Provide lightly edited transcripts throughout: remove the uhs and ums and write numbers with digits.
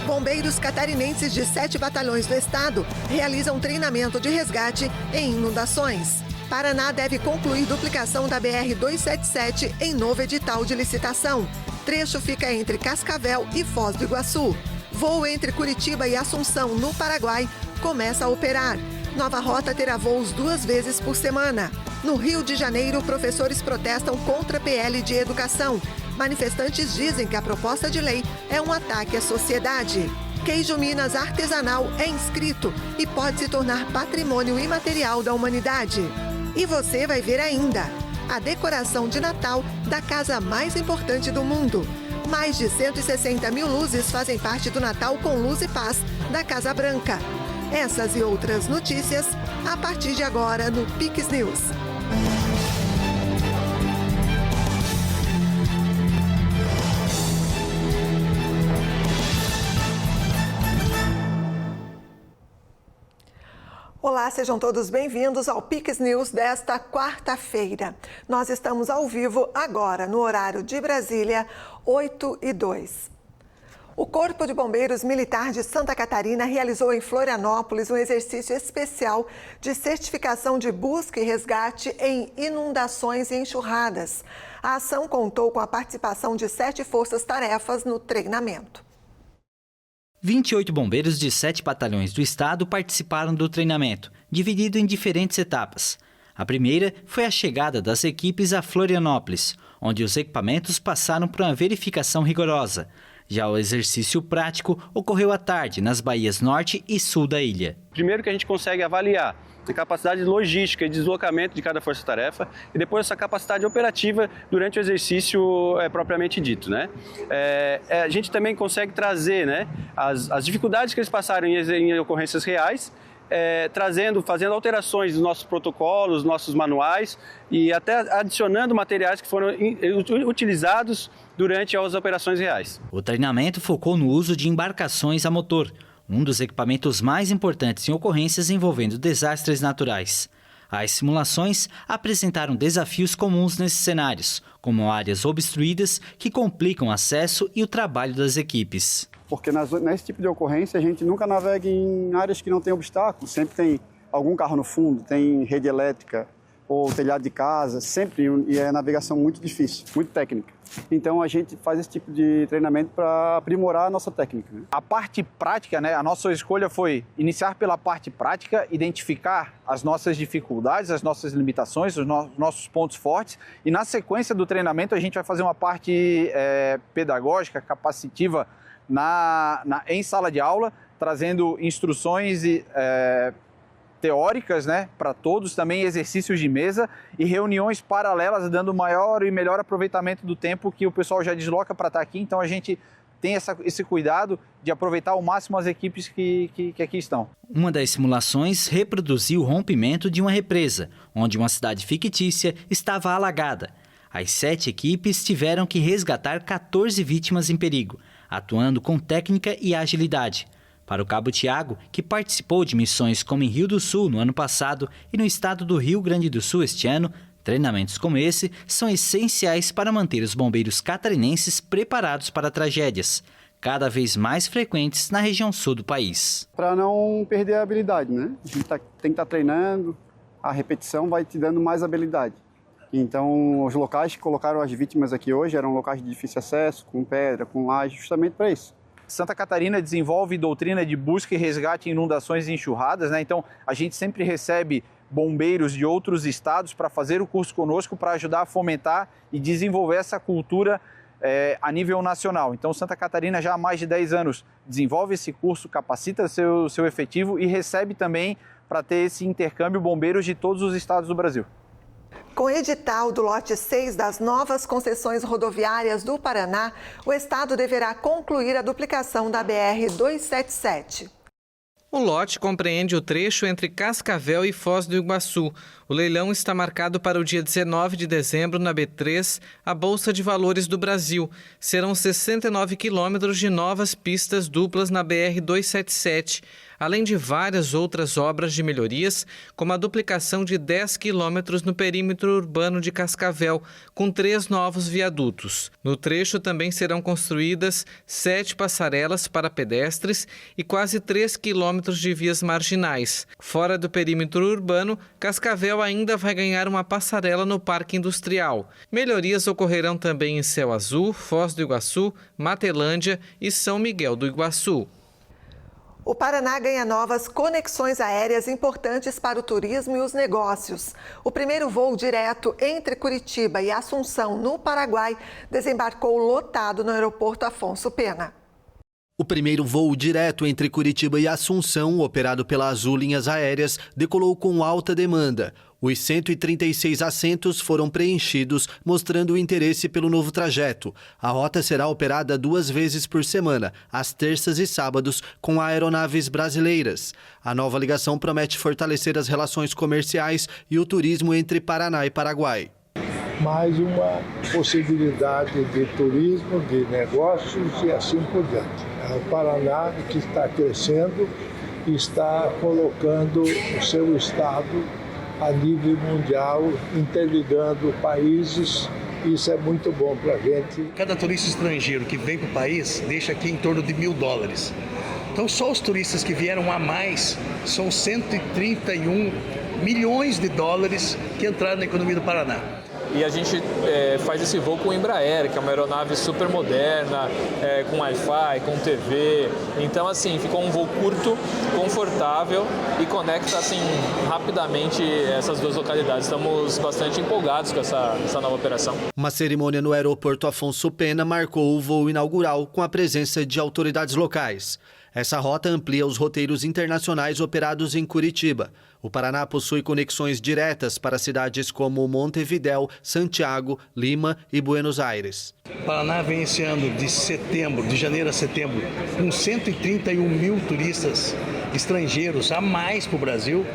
Bombeiros catarinenses de 7 batalhões do estado realizam treinamento de resgate em inundações. Paraná deve concluir duplicação da BR-277 em novo edital de licitação. Trecho fica entre Cascavel e Foz do Iguaçu. Voo entre Curitiba e Assunção, no Paraguai, começa a operar. Nova rota terá voos 2 vezes por semana. No Rio de Janeiro, professores protestam contra a PL de educação. Manifestantes dizem que a proposta de lei é um ataque à sociedade. Queijo Minas artesanal é inscrito e pode se tornar patrimônio imaterial da humanidade. E você vai ver ainda a decoração de Natal da casa mais importante do mundo. Mais de 160 mil luzes fazem parte do Natal com Luz e Paz da Casa Branca. Essas e outras notícias a partir de agora no Pix News. Olá, sejam todos bem-vindos ao Pix News desta quarta-feira. Nós estamos ao vivo agora, no horário de Brasília, 8h02. O Corpo de Bombeiros Militar de Santa Catarina realizou em Florianópolis um exercício especial de certificação de busca e resgate em inundações e enxurradas. A ação contou com a participação de 7 forças-tarefas no treinamento. 28 bombeiros de 7 batalhões do estado participaram do treinamento, dividido em diferentes etapas. A primeira foi a chegada das equipes a Florianópolis, onde os equipamentos passaram por uma verificação rigorosa. Já o exercício prático ocorreu à tarde nas baías norte e sul da ilha. Primeiro que a gente consegue avaliar a capacidade logística e deslocamento de cada força-tarefa e depois essa capacidade operativa durante o exercício propriamente dito, né? A gente também consegue trazer, né, as dificuldades que eles passaram em ocorrências reais, fazendo alterações dos nossos protocolos, nossos manuais e até adicionando materiais que foram utilizados durante as operações reais. O treinamento focou no uso de embarcações a motor, um dos equipamentos mais importantes em ocorrências envolvendo desastres naturais. As simulações apresentaram desafios comuns nesses cenários, como áreas obstruídas que complicam o acesso e o trabalho das equipes. Porque nesse tipo de ocorrência a gente nunca navega em áreas que não tem obstáculos, sempre tem algum carro no fundo, tem rede elétrica ou telhado de casa, sempre, e é navegação muito difícil, muito técnica. Então a gente faz esse tipo de treinamento para aprimorar a nossa técnica, né? A parte prática, né? A nossa escolha foi iniciar pela parte prática, identificar as nossas dificuldades, as nossas limitações, os nossos pontos fortes, e na sequência do treinamento a gente vai fazer uma parte pedagógica, capacitiva em sala de aula, trazendo instruções teóricas, né, para todos, também exercícios de mesa e reuniões paralelas, dando maior e melhor aproveitamento do tempo que o pessoal já desloca para estar aqui. Então a gente tem esse cuidado de aproveitar ao máximo as equipes que aqui estão. Uma das simulações reproduziu o rompimento de uma represa, onde uma cidade fictícia estava alagada. As 7 equipes tiveram que resgatar 14 vítimas em perigo, atuando com técnica e agilidade. Para o Cabo Tiago, que participou de missões como em Rio do Sul no ano passado e no estado do Rio Grande do Sul este ano, treinamentos como esse são essenciais para manter os bombeiros catarinenses preparados para tragédias, cada vez mais frequentes na região sul do país. Para não perder a habilidade, né? A gente tem que estar treinando, a repetição vai te dando mais habilidade. Então, os locais que colocaram as vítimas aqui hoje eram locais de difícil acesso, com pedra, com laje, justamente para isso. Santa Catarina desenvolve doutrina de busca e resgate em inundações e enxurradas, né? Então a gente sempre recebe bombeiros de outros estados para fazer o curso conosco, para ajudar a fomentar e desenvolver essa cultura a nível nacional. Então Santa Catarina já há mais de 10 anos desenvolve esse curso, capacita seu efetivo e recebe também para ter esse intercâmbio bombeiros de todos os estados do Brasil. Com o edital do lote 6 das novas concessões rodoviárias do Paraná, o estado deverá concluir a duplicação da BR-277. O lote compreende o trecho entre Cascavel e Foz do Iguaçu. O leilão está marcado para o dia 19 de dezembro na B3, a Bolsa de Valores do Brasil. Serão 69 quilômetros de novas pistas duplas na BR-277, além de várias outras obras de melhorias, como a duplicação de 10 quilômetros no perímetro urbano de Cascavel, com 3 novos viadutos. No trecho também serão construídas 7 passarelas para pedestres e quase 3 quilômetros de vias marginais. Fora do perímetro urbano, Cascavel ainda vai ganhar uma passarela no Parque Industrial. Melhorias ocorrerão também em Céu Azul, Foz do Iguaçu, Matelândia e São Miguel do Iguaçu. O Paraná ganha novas conexões aéreas importantes para o turismo e os negócios. O primeiro voo direto entre Curitiba e Assunção, no Paraguai, desembarcou lotado no aeroporto Afonso Pena. O primeiro voo direto entre Curitiba e Assunção, operado pela Azul Linhas Aéreas, decolou com alta demanda. Os 136 assentos foram preenchidos, mostrando o interesse pelo novo trajeto. A rota será operada 2 vezes por semana, às terças e sábados, com aeronaves brasileiras. A nova ligação promete fortalecer as relações comerciais e o turismo entre Paraná e Paraguai. Mais uma possibilidade de turismo, de negócios e assim por diante. É o Paraná que está crescendo e está colocando o seu estado a nível mundial, interligando países. Isso é muito bom para a gente. Cada turista estrangeiro que vem para o país deixa aqui em torno de $1.000. Então só os turistas que vieram a mais são 131 milhões de dólares que entraram na economia do Paraná. E a gente faz esse voo com o Embraer, que é uma aeronave super moderna, com Wi-Fi, com TV. Então, assim, ficou um voo curto, confortável e conecta, assim, rapidamente essas duas localidades. Estamos bastante empolgados com essa nova operação. Uma cerimônia no aeroporto Afonso Pena marcou o voo inaugural com a presença de autoridades locais. Essa rota amplia os roteiros internacionais operados em Curitiba. O Paraná possui conexões diretas para cidades como Montevidéu, Santiago, Lima e Buenos Aires. O Paraná vem esse ano de janeiro a setembro, com 131 mil turistas estrangeiros a mais para o Brasil.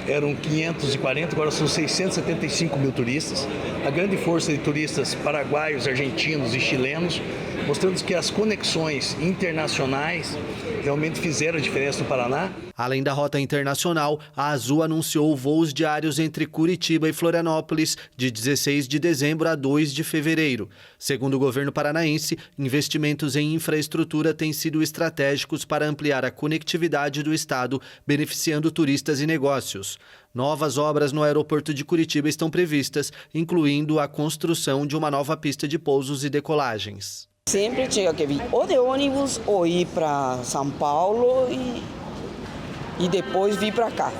Eram 540, agora são 675 mil turistas. A grande força de turistas paraguaios, argentinos e chilenos, mostrando que as conexões internacionais realmente fizeram a diferença no Paraná. Além da rota internacional, a Azul anunciou voos diários entre Curitiba e Florianópolis de 16 de dezembro a 2 de fevereiro. Segundo o governo paranaense, investimentos em infraestrutura têm sido estratégicos para ampliar a conectividade do estado, beneficiando turistas e negócios. Novas obras no aeroporto de Curitiba estão previstas, incluindo a construção de uma nova pista de pousos e decolagens. Sempre tinha que vir ou de ônibus ou ir para São Paulo e depois vir para cá.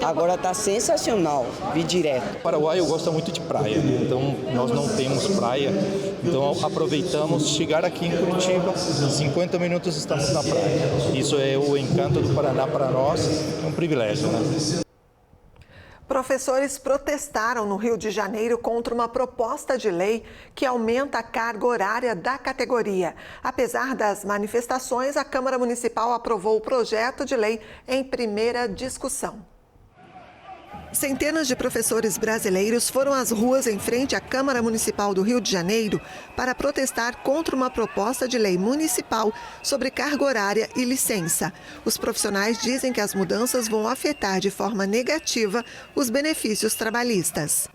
Agora está sensacional vir direto. O Paraguai gosta muito de praia, né? Então nós não temos praia, então aproveitamos chegar aqui em Curitiba, em 50 minutos estamos na praia. Isso é o encanto do Paraná para nós, é um privilégio, né? Professores protestaram no Rio de Janeiro contra uma proposta de lei que aumenta a carga horária da categoria. Apesar das manifestações, a Câmara Municipal aprovou o projeto de lei em primeira discussão. Centenas de professores brasileiros foram às ruas em frente à Câmara Municipal do Rio de Janeiro para protestar contra uma proposta de lei municipal sobre carga horária e licença. Os profissionais dizem que as mudanças vão afetar de forma negativa os benefícios trabalhistas.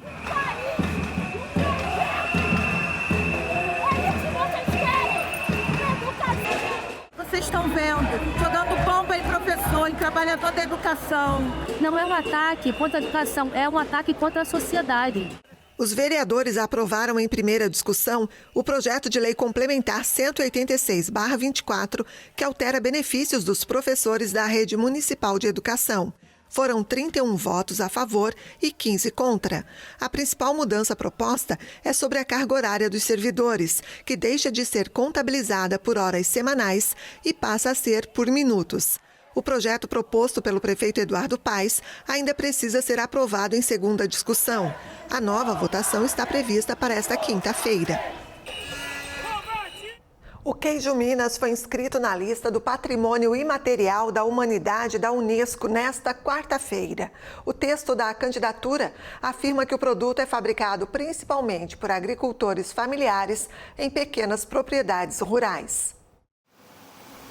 Vocês estão vendo, jogando bomba em professor, em trabalhador da educação. Não é um ataque contra a educação, é um ataque contra a sociedade. Os vereadores aprovaram em primeira discussão o projeto de lei complementar 186/24, que altera benefícios dos professores da rede municipal de educação. Foram 31 votos a favor e 15 contra. A principal mudança proposta é sobre a carga horária dos servidores, que deixa de ser contabilizada por horas semanais e passa a ser por minutos. O projeto proposto pelo prefeito Eduardo Paes ainda precisa ser aprovado em segunda discussão. A nova votação está prevista para esta quinta-feira. O queijo Minas foi inscrito na lista do Patrimônio Imaterial da Humanidade da Unesco nesta quarta-feira. O texto da candidatura afirma que o produto é fabricado principalmente por agricultores familiares em pequenas propriedades rurais.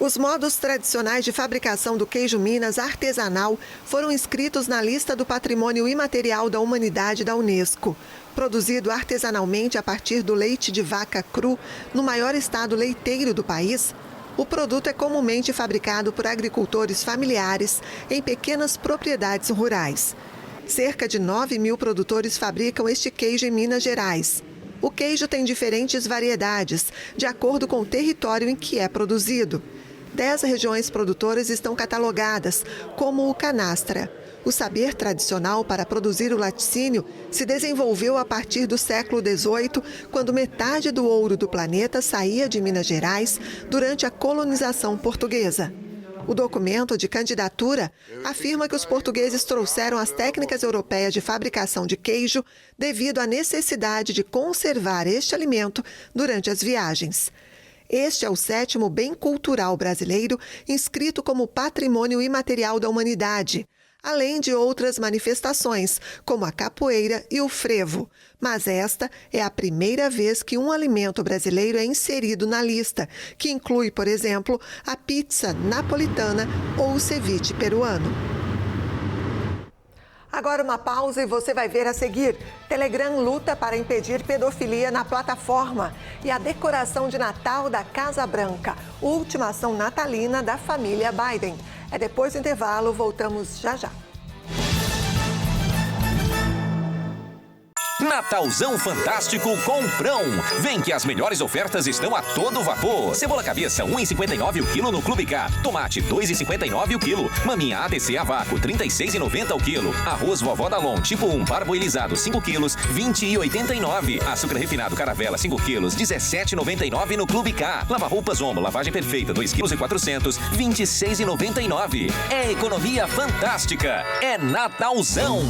Os modos tradicionais de fabricação do queijo Minas artesanal foram inscritos na lista do Patrimônio Imaterial da Humanidade da Unesco. Produzido artesanalmente a partir do leite de vaca cru, no maior estado leiteiro do país, o produto é comumente fabricado por agricultores familiares em pequenas propriedades rurais. Cerca de 9.000 produtores fabricam este queijo em Minas Gerais. O queijo tem diferentes variedades, de acordo com o território em que é produzido. 10 regiões produtoras estão catalogadas, como o Canastra. O saber tradicional para produzir o laticínio se desenvolveu a partir do século XVIII, quando metade do ouro do planeta saía de Minas Gerais durante a colonização portuguesa. O documento de candidatura afirma que os portugueses trouxeram as técnicas europeias de fabricação de queijo devido à necessidade de conservar este alimento durante as viagens. Este é o 7º bem cultural brasileiro inscrito como Patrimônio Imaterial da Humanidade, além de outras manifestações, como a capoeira e o frevo. Mas esta é a primeira vez que um alimento brasileiro é inserido na lista, que inclui, por exemplo, a pizza napolitana ou o ceviche peruano. Agora uma pausa e você vai ver a seguir. Telegram luta para impedir pedofilia na plataforma e a decoração de Natal da Casa Branca, última ação natalina da família Biden. É depois do intervalo, voltamos já já. Natalzão fantástico Comprão. Vem que as melhores ofertas estão a todo vapor. Cebola cabeça 1,59 o quilo no Clube K. Tomate 2,59 o quilo. Maminha ADC a vácuo 36,90 o quilo. Arroz Vovó Dalon tipo 1 parboilizado 5 quilos 20,89. Açúcar refinado Caravela 5 quilos 17,99 no Clube K. Lava roupas Omo lavagem perfeita 2,4 kg 26,99. É economia fantástica. É Natalzão.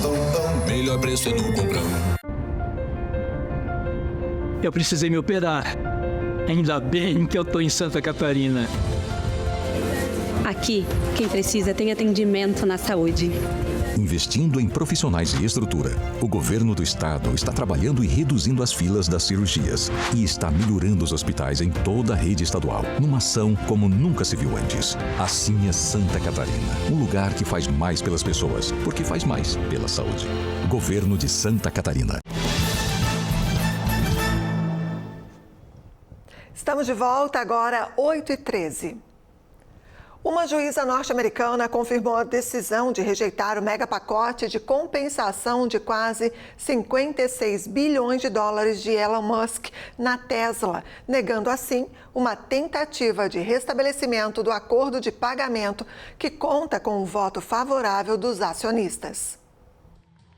Melhor preço é do Comprão. Eu precisei me operar. Ainda bem que eu tô em Santa Catarina. Aqui, quem precisa tem atendimento na saúde. Investindo em profissionais e estrutura, o governo do estado está trabalhando e reduzindo as filas das cirurgias e está melhorando os hospitais em toda a rede estadual, numa ação como nunca se viu antes. Assim é Santa Catarina, um lugar que faz mais pelas pessoas, porque faz mais pela saúde. Governo de Santa Catarina. Estamos de volta agora, 8h13. Uma juíza norte-americana confirmou a decisão de rejeitar o megapacote de compensação de quase 56 bilhões de dólares de Elon Musk na Tesla, negando assim uma tentativa de restabelecimento do acordo de pagamento que conta com o voto favorável dos acionistas.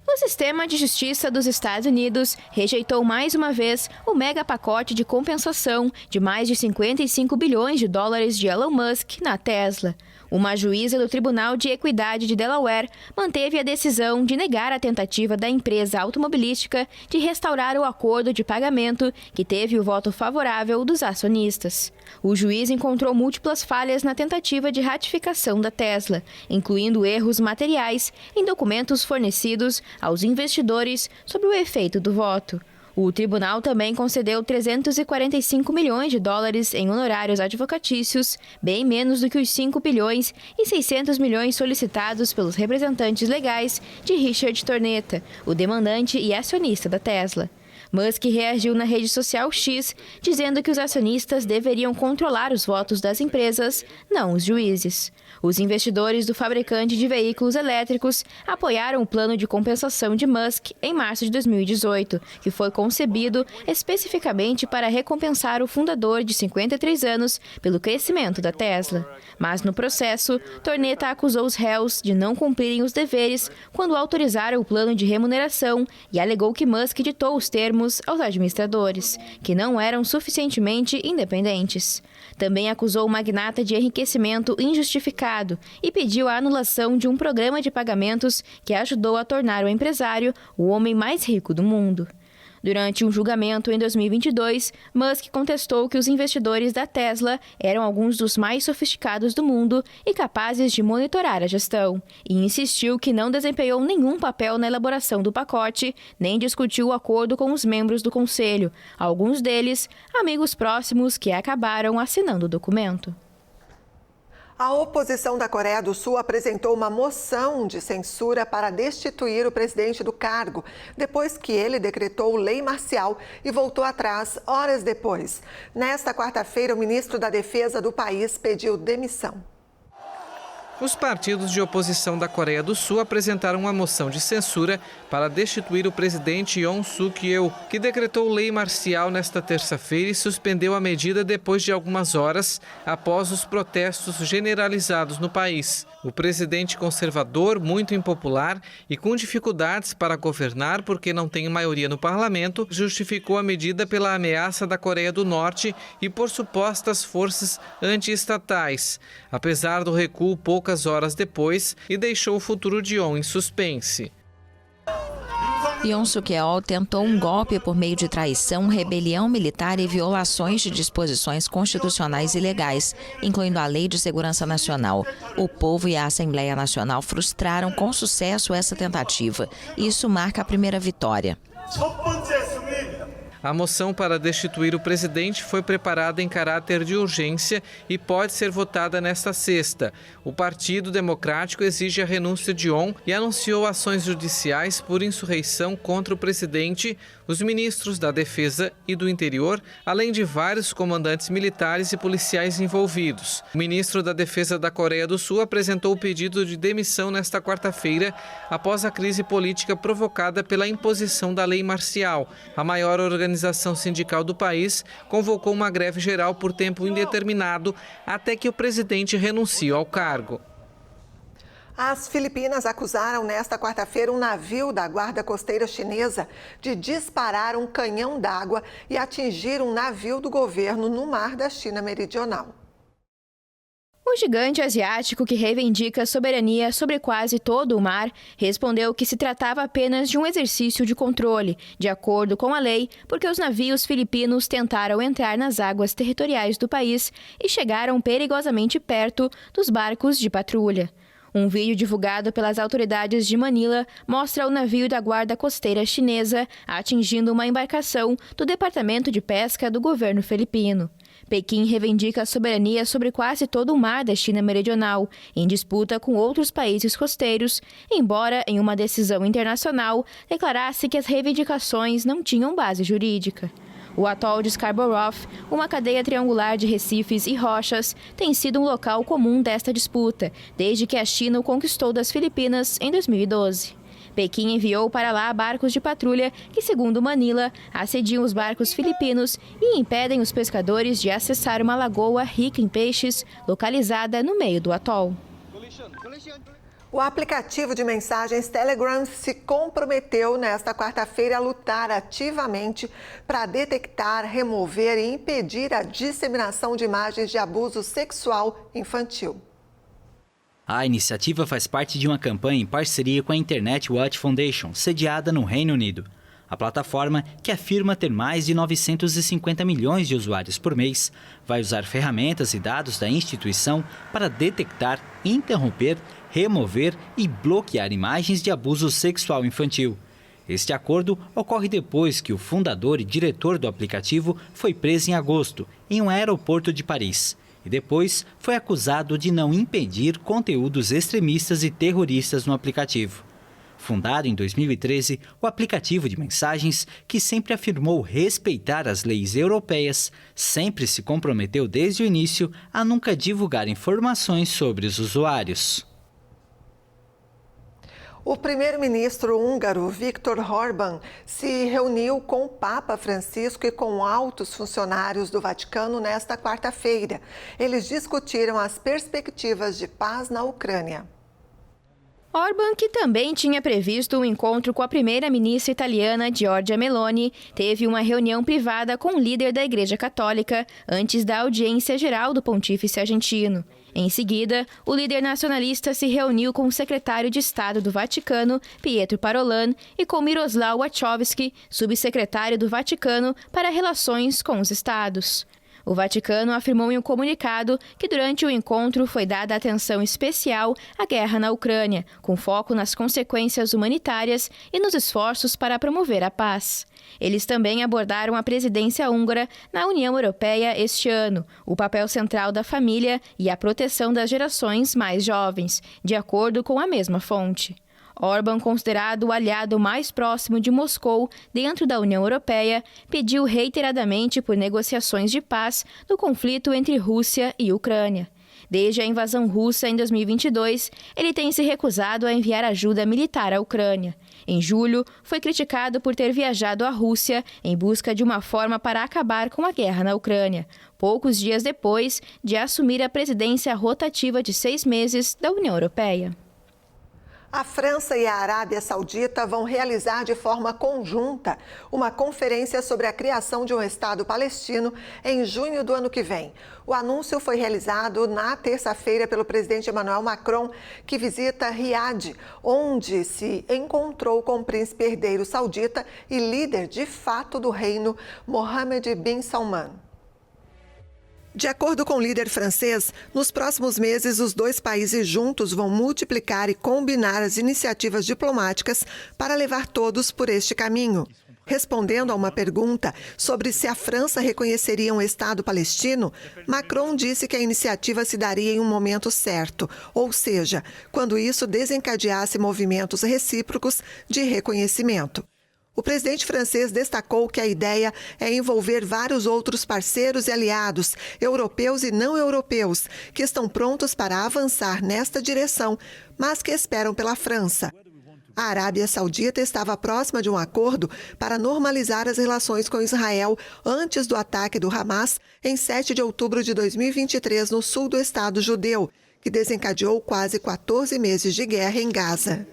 O sistema de justiça dos Estados Unidos rejeitou mais uma vez o mega pacote de compensação de mais de 55 bilhões de dólares de Elon Musk na Tesla. Uma juíza do Tribunal de Equidade de Delaware manteve a decisão de negar a tentativa da empresa automobilística de restaurar o acordo de pagamento que teve o voto favorável dos acionistas. O juiz encontrou múltiplas falhas na tentativa de ratificação da Tesla, incluindo erros materiais em documentos fornecidos aos investidores sobre o efeito do voto. O tribunal também concedeu 345 milhões de dólares em honorários advocatícios, bem menos do que os 5 bilhões e 600 milhões solicitados pelos representantes legais de Richard Tornetta, o demandante e acionista da Tesla. Musk reagiu na rede social X, dizendo que os acionistas deveriam controlar os votos das empresas, não os juízes. Os investidores do fabricante de veículos elétricos apoiaram o plano de compensação de Musk em março de 2018, que foi concebido especificamente para recompensar o fundador de 53 anos pelo crescimento da Tesla. Mas no processo, Tornetta acusou os réus de não cumprirem os deveres quando autorizaram o plano de remuneração e alegou que Musk ditou os termos aos administradores, que não eram suficientemente independentes. Também acusou o magnata de enriquecimento injustificado e pediu a anulação de um programa de pagamentos que ajudou a tornar o empresário o homem mais rico do mundo. Durante um julgamento em 2022, Musk contestou que os investidores da Tesla eram alguns dos mais sofisticados do mundo e capazes de monitorar a gestão, e insistiu que não desempenhou nenhum papel na elaboração do pacote, nem discutiu o acordo com os membros do conselho, alguns deles amigos próximos que acabaram assinando o documento. A oposição da Coreia do Sul apresentou uma moção de censura para destituir o presidente do cargo, depois que ele decretou lei marcial e voltou atrás horas depois. Nesta quarta-feira, o ministro da Defesa do país pediu demissão. Os partidos de oposição da Coreia do Sul apresentaram uma moção de censura para destituir o presidente Yoon Suk-yeol, que decretou lei marcial nesta terça-feira e suspendeu a medida depois de algumas horas após os protestos generalizados no país. O presidente conservador, muito impopular e com dificuldades para governar porque não tem maioria no parlamento, justificou a medida pela ameaça da Coreia do Norte e por supostas forças anti-estatais, apesar do recuo poucas horas depois, e deixou o futuro de Yoon em suspense. Yoon Suk-yeol tentou um golpe por meio de traição, rebelião militar e violações de disposições constitucionais ilegais, incluindo a Lei de Segurança Nacional. O povo e a Assembleia Nacional frustraram com sucesso essa tentativa. Isso marca a primeira vitória. A moção para destituir o presidente foi preparada em caráter de urgência e pode ser votada nesta sexta. O Partido Democrático exige a renúncia de Yoon e anunciou ações judiciais por insurreição contra o presidente, os ministros da Defesa e do Interior, além de vários comandantes militares e policiais envolvidos. O ministro da Defesa da Coreia do Sul apresentou o pedido de demissão nesta quarta-feira, após a crise política provocada pela imposição da lei marcial. A maior organização sindical do país convocou uma greve geral por tempo indeterminado até que o presidente renuncie ao cargo. As Filipinas acusaram nesta quarta-feira um navio da Guarda Costeira Chinesa de disparar um canhão d'água e atingir um navio do governo no mar da China Meridional. O gigante asiático, que reivindica soberania sobre quase todo o mar, respondeu que se tratava apenas de um exercício de controle, de acordo com a lei, porque os navios filipinos tentaram entrar nas águas territoriais do país e chegaram perigosamente perto dos barcos de patrulha. Um vídeo divulgado pelas autoridades de Manila mostra o navio da Guarda Costeira Chinesa atingindo uma embarcação do Departamento de Pesca do governo filipino. Pequim reivindica a soberania sobre quase todo o mar da China Meridional, em disputa com outros países costeiros, embora, em uma decisão internacional, declarasse que as reivindicações não tinham base jurídica. O atol de Scarborough, uma cadeia triangular de recifes e rochas, tem sido um local comum desta disputa, desde que a China o conquistou das Filipinas em 2012. Pequim enviou para lá barcos de patrulha que, segundo Manila, assediam os barcos filipinos e impedem os pescadores de acessar uma lagoa rica em peixes, localizada no meio do atol. O aplicativo de mensagens Telegram se comprometeu nesta quarta-feira a lutar ativamente para detectar, remover e impedir a disseminação de imagens de abuso sexual infantil. A iniciativa faz parte de uma campanha em parceria com a Internet Watch Foundation, sediada no Reino Unido. A plataforma, que afirma ter mais de 950 milhões de usuários por mês, vai usar ferramentas e dados da instituição para detectar, interromper, remover e bloquear imagens de abuso sexual infantil. Este acordo ocorre depois que o fundador e diretor do aplicativo foi preso em agosto, em um aeroporto de Paris. E depois foi acusado de não impedir conteúdos extremistas e terroristas no aplicativo. Fundado em 2013, o aplicativo de mensagens, que sempre afirmou respeitar as leis europeias, sempre se comprometeu desde o início a nunca divulgar informações sobre os usuários. O primeiro-ministro húngaro Viktor Orbán se reuniu com o Papa Francisco e com altos funcionários do Vaticano nesta quarta-feira. Eles discutiram as perspectivas de paz na Ucrânia. Orban, que também tinha previsto um encontro com a primeira-ministra italiana Giorgia Meloni, teve uma reunião privada com o líder da Igreja Católica antes da audiência geral do pontífice argentino. Em seguida, o líder nacionalista se reuniu com o secretário de Estado do Vaticano, Pietro Parolin, e com Miroslav Wachowski, subsecretário do Vaticano para relações com os Estados. O Vaticano afirmou em um comunicado que durante o encontro foi dada atenção especial à guerra na Ucrânia, com foco nas consequências humanitárias e nos esforços para promover a paz. Eles também abordaram a presidência húngara na União Europeia este ano, o papel central da família e a proteção das gerações mais jovens, de acordo com a mesma fonte. Orban, considerado o aliado mais próximo de Moscou dentro da União Europeia, pediu reiteradamente por negociações de paz no conflito entre Rússia e Ucrânia. Desde a invasão russa em 2022, ele tem se recusado a enviar ajuda militar à Ucrânia. Em julho, foi criticado por ter viajado à Rússia em busca de uma forma para acabar com a guerra na Ucrânia, poucos dias depois de assumir a presidência rotativa de 6 meses da União Europeia. A França e a Arábia Saudita vão realizar de forma conjunta uma conferência sobre a criação de um Estado palestino em junho do ano que vem. O anúncio foi realizado na terça-feira pelo presidente Emmanuel Macron, que visita Riad, onde se encontrou com o príncipe herdeiro saudita e líder de fato do reino, Mohammed bin Salman. De acordo com o líder francês, nos próximos meses os dois países juntos vão multiplicar e combinar as iniciativas diplomáticas para levar todos por este caminho. Respondendo a uma pergunta sobre se a França reconheceria um Estado palestino, Macron disse que a iniciativa se daria em um momento certo, ou seja, quando isso desencadeasse movimentos recíprocos de reconhecimento. O presidente francês destacou que a ideia é envolver vários outros parceiros e aliados, europeus e não europeus, que estão prontos para avançar nesta direção, mas que esperam pela França. A Arábia Saudita estava próxima de um acordo para normalizar as relações com Israel antes do ataque do Hamas em 7 de outubro de 2023 no sul do Estado judeu, que desencadeou quase 14 meses de guerra em Gaza.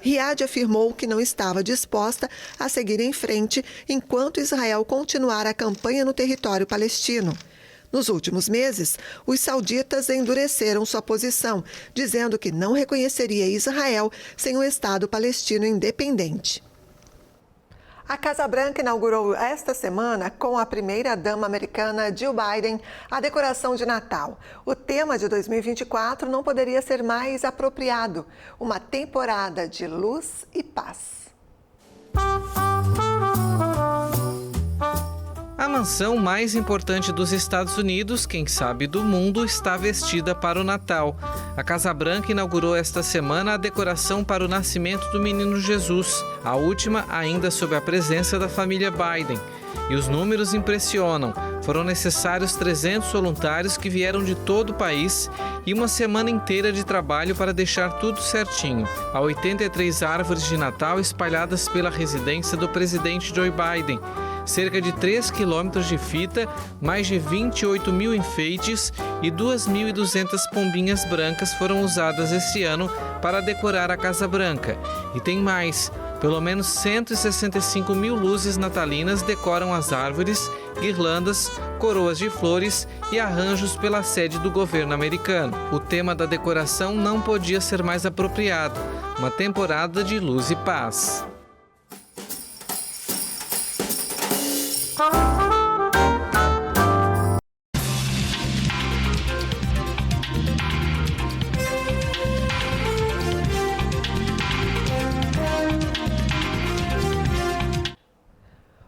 Riad afirmou que não estava disposta a seguir em frente enquanto Israel continuar a campanha no território palestino. Nos últimos meses, os sauditas endureceram sua posição, dizendo que não reconheceria Israel sem um Estado palestino independente. A Casa Branca inaugurou esta semana, com a primeira-dama americana Jill Biden, a decoração de Natal. O tema de 2024 não poderia ser mais apropriado: uma temporada de luz e paz. A mansão mais importante dos Estados Unidos, quem sabe do mundo, está vestida para o Natal. A Casa Branca inaugurou esta semana a decoração para o nascimento do menino Jesus, a última ainda sob a presença da família Biden. E os números impressionam. Foram necessários 300 voluntários que vieram de todo o país e uma semana inteira de trabalho para deixar tudo certinho. Há 83 árvores de Natal espalhadas pela residência do presidente Joe Biden. Cerca de 3 quilômetros de fita, mais de 28 mil enfeites e 2.200 pombinhas brancas foram usadas esse ano para decorar a Casa Branca. E tem mais, pelo menos 165 mil luzes natalinas decoram as árvores, guirlandas, coroas de flores e arranjos pela sede do governo americano. O tema da decoração não podia ser mais apropriado: uma temporada de luz e paz.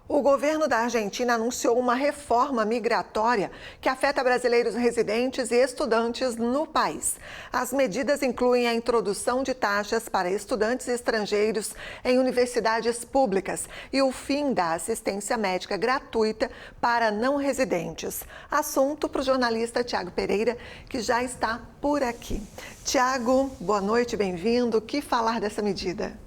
O governo da Argentina anunciou uma reforma migratória que afeta brasileiros residentes e estudantes no país. As medidas incluem a introdução de taxas para estudantes estrangeiros em universidades públicas e o fim da assistência médica gratuita para não residentes. Assunto para o jornalista Tiago Pereira, que já está por aqui. Tiago, boa noite, bem-vindo. O que falar dessa medida?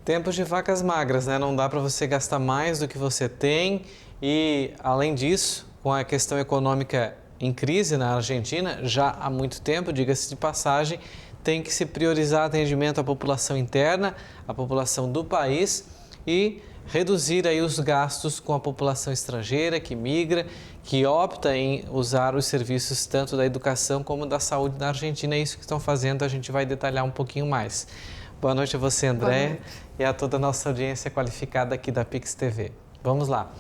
Tempos de vacas magras, né? Não dá para você gastar mais do que você tem e, além disso, com a questão econômica em crise na Argentina, já há muito tempo, diga-se de passagem, tem que se priorizar atendimento à população interna, à população do país e reduzir aí os gastos com a população estrangeira que migra, que opta em usar os serviços tanto da educação como da saúde na Argentina. É isso que estão fazendo, a gente vai detalhar um pouquinho mais. Boa noite a você, André, e a toda a nossa audiência qualificada aqui da Pix TV. Vamos lá.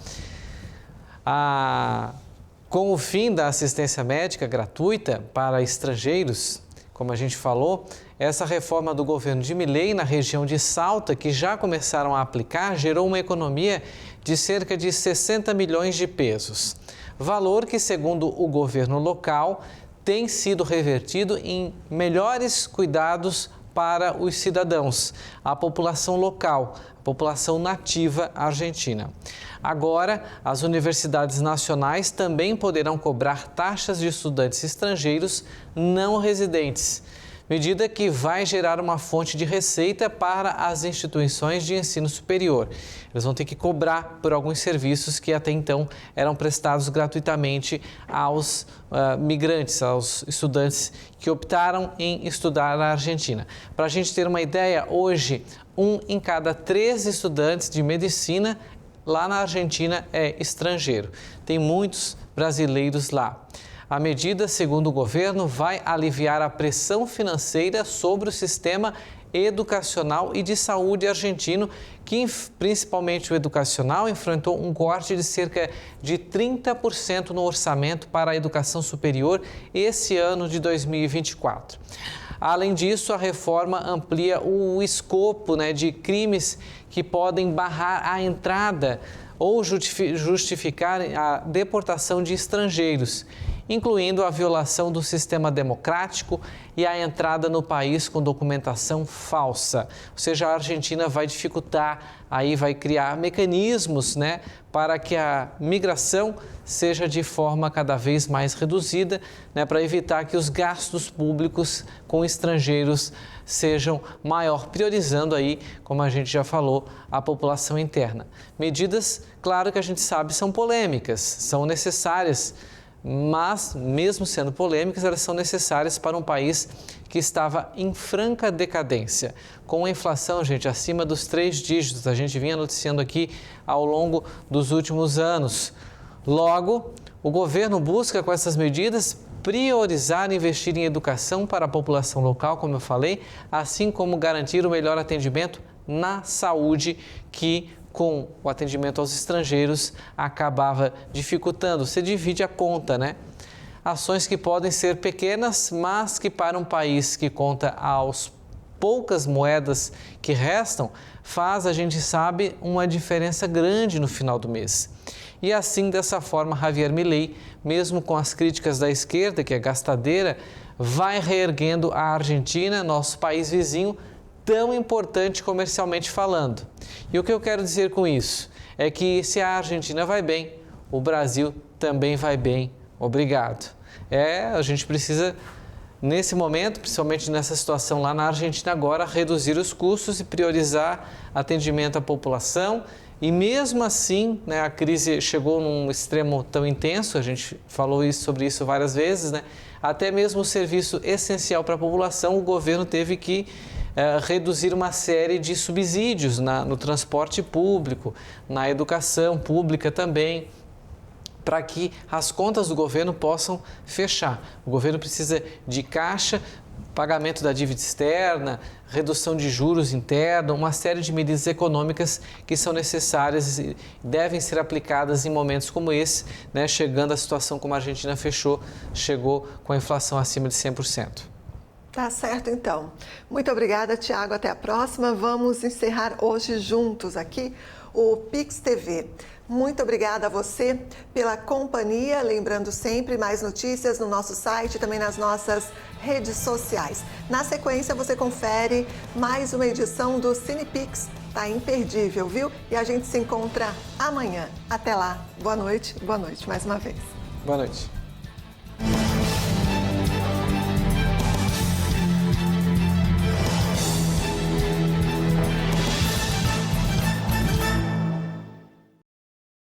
Com o fim da assistência médica gratuita para estrangeiros, como a gente falou, essa reforma do governo de Milei na região de Salta, que já começaram a aplicar, gerou uma economia de cerca de 60 milhões de pesos. Valor que, segundo o governo local, tem sido revertido em melhores cuidados para os cidadãos, a população local, a população nativa argentina. Agora, as universidades nacionais também poderão cobrar taxas de estudantes estrangeiros não residentes, medida que vai gerar uma fonte de receita para as instituições de ensino superior. Eles vão ter que cobrar por alguns serviços que até então eram prestados gratuitamente aos migrantes, aos estudantes que optaram em estudar na Argentina. Para a gente ter uma ideia, hoje, 1 em cada 3 estudantes de medicina lá na Argentina é estrangeiro. Tem muitos brasileiros lá. A medida, segundo o governo, vai aliviar a pressão financeira sobre o sistema educacional e de saúde argentino, que, principalmente o educacional, enfrentou um corte de cerca de 30% no orçamento para a educação superior esse ano de 2024. Além disso, a reforma amplia o escopo de crimes que podem barrar a entrada ou justificar a deportação de estrangeiros, incluindo a violação do sistema democrático e a entrada no país com documentação falsa. Ou seja, a Argentina vai dificultar, aí vai criar mecanismos para que a migração seja de forma cada vez mais reduzida, para evitar que os gastos públicos com estrangeiros sejam maior, priorizando aí, como a gente já falou, a população interna. Medidas, claro que a gente sabe, são polêmicas, são necessárias, mas, mesmo sendo polêmicas, elas são necessárias para um país que estava em franca decadência. Com a inflação, gente, acima dos 3 dígitos, a gente vinha noticiando aqui ao longo dos últimos anos. Logo, o governo busca, com essas medidas, priorizar e investir em educação para a população local, como eu falei, assim como garantir o melhor atendimento na saúde, que com o atendimento aos estrangeiros acabava dificultando. Você divide a conta, Ações que podem ser pequenas, mas que para um país que conta aos poucas moedas que restam, faz, a gente sabe, uma diferença grande no final do mês. E assim, dessa forma, Javier Milei, mesmo com as críticas da esquerda, que é gastadeira, vai reerguendo a Argentina, nosso país vizinho, tão importante comercialmente falando. E o que eu quero dizer com isso é que se a Argentina vai bem, o Brasil também vai bem. Obrigado. A gente precisa, nesse momento, principalmente nessa situação lá na Argentina agora, reduzir os custos e priorizar atendimento à população. E mesmo assim, a crise chegou num extremo tão intenso, a gente falou sobre isso várias vezes, até mesmo o serviço essencial para a população, o governo teve que reduzir uma série de subsídios no transporte público, na educação pública também, para que as contas do governo possam fechar. O governo precisa de caixa, pagamento da dívida externa, redução de juros internos, uma série de medidas econômicas que são necessárias e devem ser aplicadas em momentos como esse, chegando à situação como a Argentina chegou com a inflação acima de 100%. Tá certo, então. Muito obrigada, Tiago. Até a próxima. Vamos encerrar hoje juntos aqui o Pix TV. Muito obrigada a você pela companhia. Lembrando sempre, mais notícias no nosso site e também nas nossas redes sociais. Na sequência, você confere mais uma edição do CinePix. Tá imperdível, viu? E a gente se encontra amanhã. Até lá. Boa noite mais uma vez. Boa noite.